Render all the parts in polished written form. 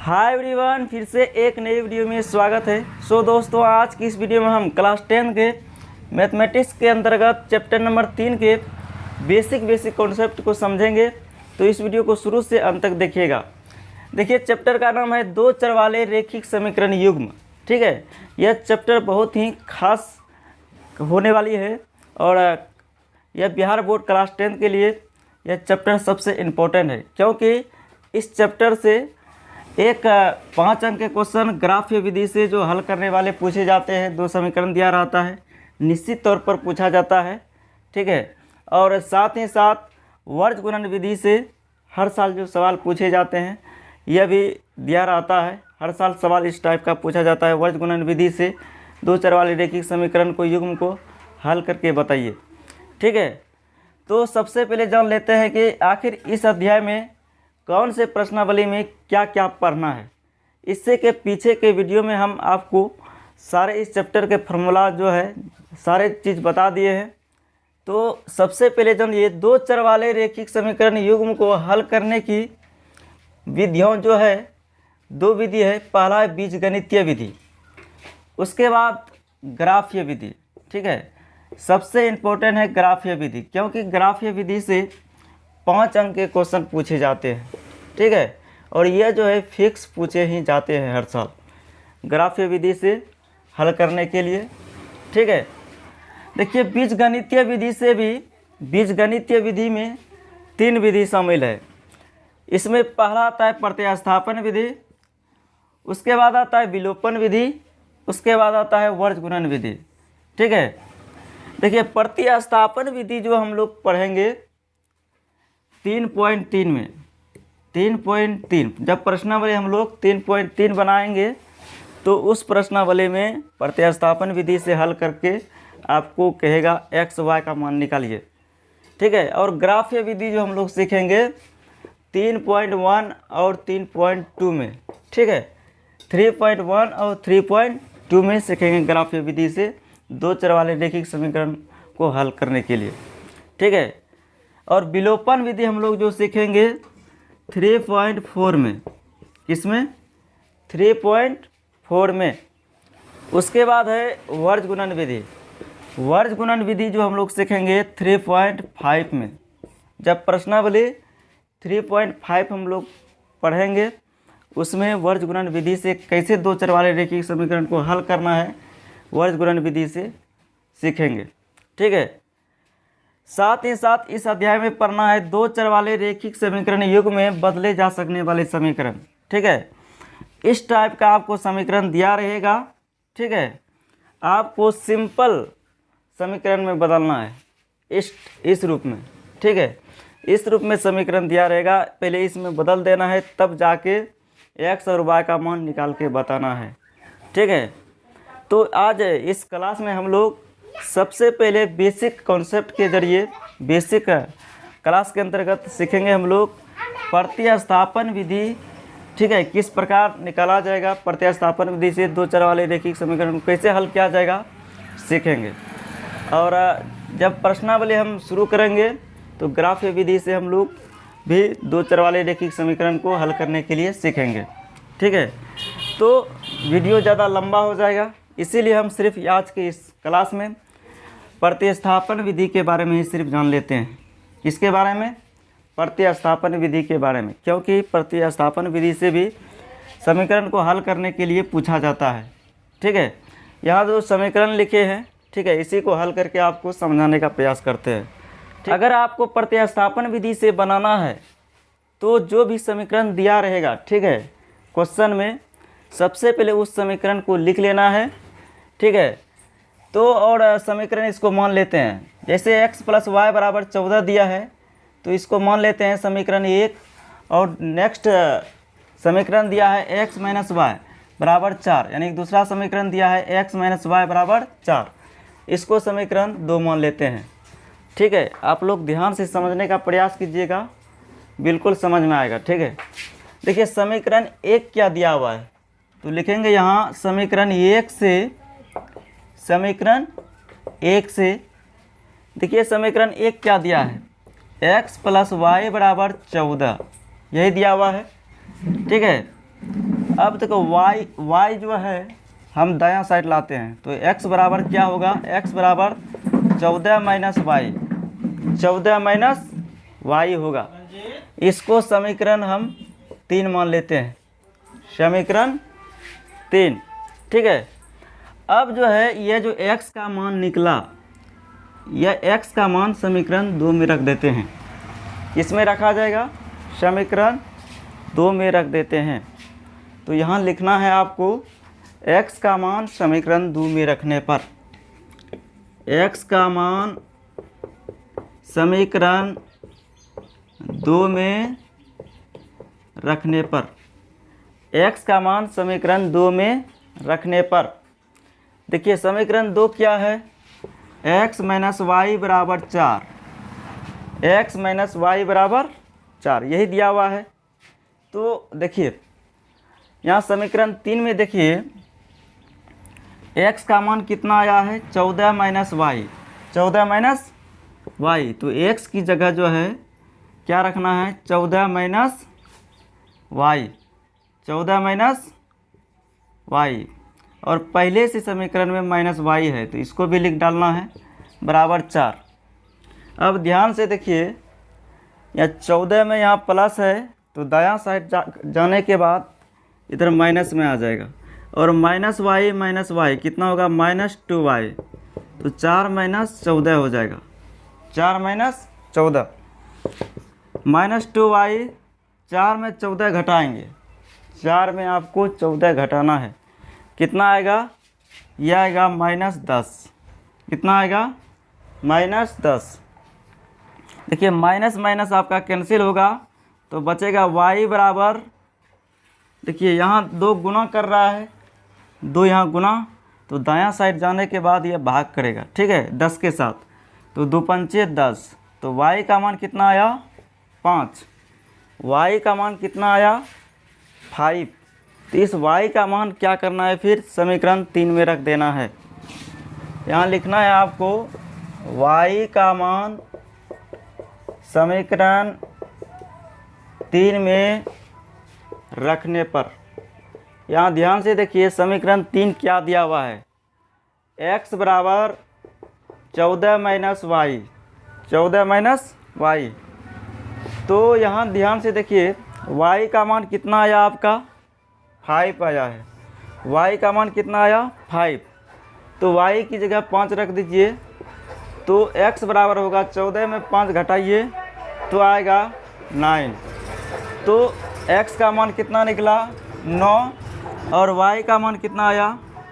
Hi everyone, फिर से एक नई वीडियो में स्वागत है। दोस्तों, आज की इस वीडियो में हम क्लास 10 के मैथमेटिक्स के अंतर्गत चैप्टर नंबर 3 के बेसिक कॉन्सेप्ट को समझेंगे। तो इस वीडियो को शुरू से अंत तक देखिएगा। देखिए, चैप्टर का नाम है दो चर वाले रैखिक समीकरण युग्म। ठीक है, यह चैप्टर बहुत ही खास होने वाली है और यह बिहार बोर्ड क्लास 10 के लिए यह चैप्टर सबसे इम्पोर्टेंट है, क्योंकि इस चैप्टर से एक 5 अंक के क्वेश्चन ग्राफीय विधि से जो हल करने वाले पूछे जाते हैं। दो समीकरण दिया रहता है, निश्चित तौर पर पूछा जाता है। ठीक है, और साथ ही साथ वर्ग गुणन विधि से हर साल जो सवाल पूछे जाते हैं यह भी दिया रहता है। हर साल सवाल इस टाइप का पूछा जाता है, वर्ग गुणन विधि से दो चर वाले रैखिक समीकरण को युग्म को हल करके बताइए। ठीक है, तो सबसे पहले जान लेते हैं कि आखिर इस अध्याय में कौन से प्रश्नावली में क्या क्या पढ़ना है। इससे के पीछे के वीडियो में हम आपको सारे इस चैप्टर के फार्मूला जो है सारे चीज़ बता दिए हैं। तो सबसे पहले जानिए दो चर वाले रैखिक समीकरण युग्म को हल करने की विधियों जो है, दो विधि है। पहला है बीजगणितीय विधि, उसके बाद ग्राफीय विधि। ठीक है, सबसे इम्पोर्टेंट है ग्राफीय विधि, क्योंकि ग्राफीय विधि से 5 अंक के क्वेश्चन पूछे जाते हैं। ठीक है, और यह जो है फिक्स पूछे ही जाते हैं हर साल ग्राफीय विधि से हल करने के लिए। ठीक है, देखिए बीजगणितीय विधि से भी, बीजगणितीय विधि में 3 विधि शामिल है। इसमें पहला आता है प्रतिस्थापन विधि, उसके बाद आता है विलोपन विधि, उसके बाद आता है वर्ग गुणन विधि। ठीक है, देखिए प्रतिस्थापन विधि जो हम लोग पढ़ेंगे 3.3 में, 3.3 जब प्रश्नावली हम लोग 3.3 बनाएंगे तो उस प्रश्नावली में प्रतिस्थापन विधि से हल करके आपको कहेगा x y का मान निकालिए। ठीक है, और ग्राफीय विधि जो हम लोग सीखेंगे 3.1 और 3.2 में। ठीक है, 3.1 और 3.2 में सीखेंगे ग्राफीय विधि से दो चर वाले रैखिक समीकरण को हल करने के लिए। ठीक है, और विलोपन विधि हम लोग जो सीखेंगे 3.4 में। किसमें? 3.4 में। उसके बाद है वर्ग गुणन विधि। वर्ग गुणन विधि जो हम लोग सीखेंगे 3.5 में। जब प्रश्नावली 3.5 हम लोग पढ़ेंगे उसमें वर्ग गुणन विधि से कैसे दो चर वाले रैखिक समीकरण को हल करना है वर्ग गुणन विधि से सीखेंगे। ठीक है, साथ ही साथ इस अध्याय में पढ़ना है दो चर वाले रैखिक समीकरण युग्म में बदले जा सकने वाले समीकरण। ठीक है, इस टाइप का आपको समीकरण दिया रहेगा। ठीक है, आपको सिंपल समीकरण में बदलना है इस रूप में। ठीक है, इस रूप में समीकरण दिया रहेगा, पहले इसमें बदल देना है, तब जाके x और y का मान निकाल के बताना है। ठीक है, तो आज इस क्लास में हम लोग सबसे पहले बेसिक कॉन्सेप्ट के जरिए, बेसिक क्लास के अंतर्गत सीखेंगे हम लोग प्रतिस्थापन विधि। ठीक है, किस प्रकार निकाला जाएगा प्रतिस्थापन विधि से दो चर वाले रैखिक समीकरण को कैसे हल किया जाएगा सीखेंगे। और जब प्रश्नावली हम शुरू करेंगे तो ग्राफीय विधि से हम लोग भी दो चर वाले रैखिक समीकरण को हल करने के लिए सीखेंगे। ठीक है, तो वीडियो ज़्यादा लंबा हो जाएगा, इसीलिए हम सिर्फ आज के इस क्लास में प्रतिस्थापन विधि के बारे में ही सिर्फ जान लेते हैं। किसके बारे में? प्रतिस्थापन विधि के बारे में, क्योंकि प्रतिस्थापन विधि से भी समीकरण को हल करने के लिए पूछा जाता है। ठीक है, यहाँ जो समीकरण लिखे हैं, ठीक है, इसी को हल करके आपको समझाने का प्रयास करते हैं। अगर आपको प्रतिस्थापन विधि से बनाना है तो जो भी समीकरण दिया रहेगा, ठीक है, क्वेश्चन में सबसे पहले उस समीकरण को लिख लेना है। ठीक है, तो और समीकरण इसको मान लेते हैं, जैसे x + y = 14 दिया है तो इसको मान लेते हैं समीकरण 1। और नेक्स्ट समीकरण दिया है x - y = 4, यानी दूसरा समीकरण दिया है x - y = 4, इसको समीकरण 2 मान लेते हैं। ठीक है, आप लोग ध्यान से समझने का प्रयास कीजिएगा, बिल्कुल समझ में आएगा। ठीक है, देखिए समीकरण 1 क्या दिया हुआ है तो लिखेंगे यहाँ समीकरण 1 से देखिए समीकरण 1 क्या दिया है, x + y = 14, यही दिया हुआ है। ठीक है, अब देखो y जो है हम दायां साइड लाते हैं तो x बराबर क्या होगा, x बराबर 14 माइनस वाई, 14 माइनस वाई होगा। इसको समीकरण हम 3 मान लेते हैं, समीकरण 3। ठीक है, अब जो है ये जो x का मान निकला, यह x का मान समीकरण 2 में रख देते हैं। इसमें रखा जाएगा, समीकरण 2 में रख देते हैं। तो यहाँ लिखना है आपको x का मान समीकरण 2 में रखने पर, x का मान समीकरण 2 में रखने पर, x का मान समीकरण 2 में रखने पर, देखिए समीकरण 2 क्या है, x माइनस वाई बराबर 4, x माइनस वाई बराबर 4 यही दिया हुआ है। तो देखिए यहाँ समीकरण 3 में देखिए x का मान कितना आया है, 14 माइनस वाई, 14 माइनस वाई। तो x की जगह जो है क्या रखना है, 14 माइनस वाई, 14 माइनस वाई। और पहले से समीकरण में माइनस वाई है तो इसको भी लिख डालना है, बराबर 4। अब ध्यान से देखिए यहाँ 14 में यहाँ प्लस है तो दायां साइड जाने के बाद इधर माइनस में आ जाएगा, और माइनस वाई कितना होगा, माइनस 2y। तो 4 माइनस 14 हो जाएगा, 4 माइनस 14, माइनस 2y। 4 में 14 घटाएंगे, 4 में आपको 14 घटाना है, कितना आएगा, यह आएगा माइनस 10। कितना आएगा, माइनस 10। देखिए माइनस माइनस आपका कैंसिल होगा तो बचेगा y बराबर, देखिए यहाँ 2 गुना कर रहा है, 2 यहाँ गुना, तो दायां साइड जाने के बाद ये भाग करेगा, ठीक है, 10 के साथ। तो 2 पंचे 10, तो y का मान कितना आया, 5। y का मान कितना आया, 5। तो इस y का मान क्या करना है, फिर समीकरण 3 में रख देना है। यहाँ लिखना है आपको y का मान समीकरण 3 में रखने पर, यहाँ ध्यान से देखिए समीकरण 3 क्या दिया हुआ है, x बराबर 14 माइनस वाई, 14 माइनस वाई। तो यहाँ ध्यान से देखिए y का मान कितना आया आपका, 5 आया है, y का मान कितना आया, 5। तो y की जगह 5 रख दीजिए, तो x बराबर होगा 14 में 5 घटाइए तो आएगा 9। तो x का मान कितना निकला, 9, और y का मान कितना आया,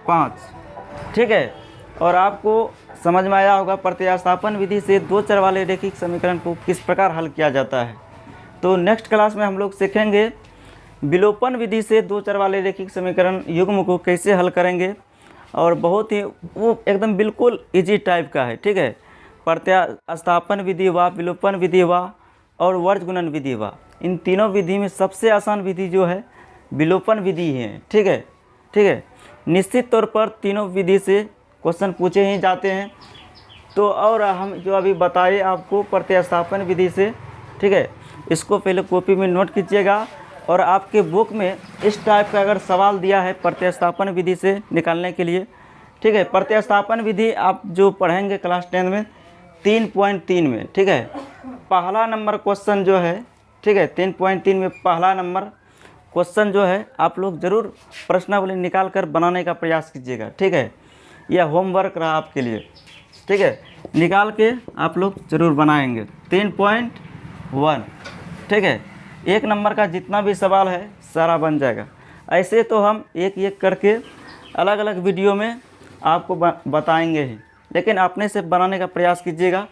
5। ठीक है, और आपको समझ में आया होगा प्रतिस्थापन विधि से 2 चर वाले रैखिक समीकरण को किस प्रकार हल किया जाता है। तो नेक्स्ट क्लास में हम लोग सीखेंगे विलोपन विधि से 2 चर वाले रैखिक समीकरण युग्म को कैसे हल करेंगे, और बहुत ही वो एकदम बिल्कुल इजी टाइप का है। ठीक है, प्रतिस्थापन विधि हुआ, विलोपन विधि हुआ और वर्ज गुणन विधि हुआ, इन तीनों विधि में सबसे आसान विधि जो है विलोपन विधि है। ठीक है, ठीक है, निश्चित तौर पर तीनों विधि से क्वेश्चन पूछे ही जाते हैं। तो और हम जो अभी बताए आपको प्रतिस्थापन विधि से, ठीक है, इसको पहले कॉपी में नोट कीजिएगा, और आपके बुक में इस टाइप का अगर सवाल दिया है प्रतिस्थापन विधि से निकालने के लिए, ठीक है, प्रतिस्थापन विधि आप जो पढ़ेंगे क्लास 10 में 3.3 में, ठीक है, पहला नंबर क्वेश्चन जो है, ठीक है, 3.3 में पहला नंबर क्वेश्चन जो है आप लोग ज़रूर प्रश्नावली निकाल कर बनाने का प्रयास कीजिएगा। ठीक है, यह होमवर्क रहा आपके लिए। ठीक है, निकाल के आप लोग ज़रूर बनाएंगे 3.1। ठीक है, 1 नंबर का जितना भी सवाल है सारा बन जाएगा। ऐसे तो हम एक एक करके अलग अलग वीडियो में आपको बताएंगे ही, लेकिन अपने से बनाने का प्रयास कीजिएगा।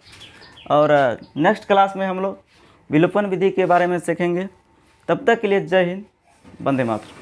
और नेक्स्ट क्लास में हम लोग विलोपन विधि के बारे में सीखेंगे। तब तक के लिए जय हिंद, वंदे मातरम।